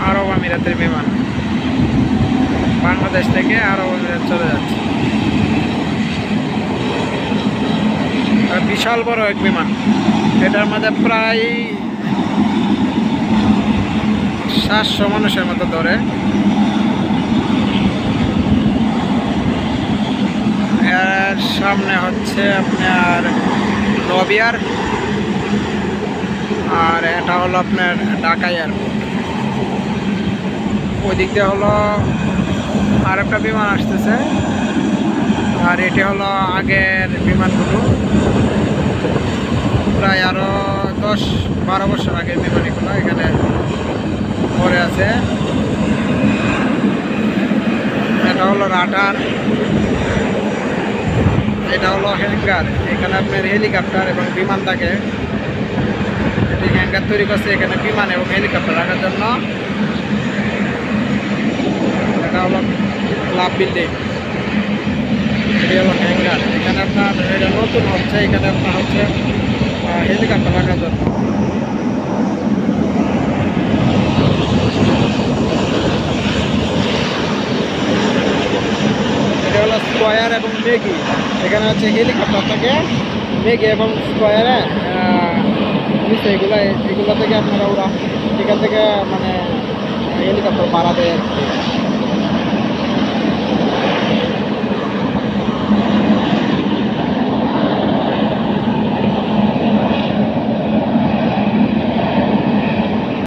আরব আমিরাতের বিমান, বাংলাদেশ থেকে আরব আমিরাত চলে যাচ্ছে। বিশাল বড় এক বিমান, এটার মধ্যে প্রায় 700 মানুষের মতো ধরে। এর সামনে হচ্ছে আপনার নবিয়ার, আর এটা হলো আপনার ঢাকা এয়ারপোর্ট। ওই দিক দিয়ে হলো আর একটা বিমান আসতেছে, আর এটি হলো আগের বিমানগুলো, প্রায় আরো 10-12 বছর আগের বিমান এগুলো এখানে পরে আছে। এটা হলো রাডার, এটা হলো হ্যাঙ্গার, এখানে আপনার হেলিকপ্টার এবং বিমান থাকে। এটি হ্যাঙ্গার তৈরি করছে এখানে বিমান এবং হেলিকপ্টার রাখার জন্য। এটা হলো ক্লাব বিল্ডিং, এটি হলো হ্যাঙ্গার। এখানে আপনার এটা নতুন হচ্ছে, এখানে আপনার হচ্ছে হেলিকপ্টার রাখার জন্য। এটা হলো স্কয়ার এবং মেগি, এখানে হচ্ছে হেলিকপ্টার থাকে মেগি এবং স্কয়ারে নিচে এগুলো থেকে আপনারা ওরা এখান থেকে মানে হেলিকপ্টার ভাড়া দেয় আর কি।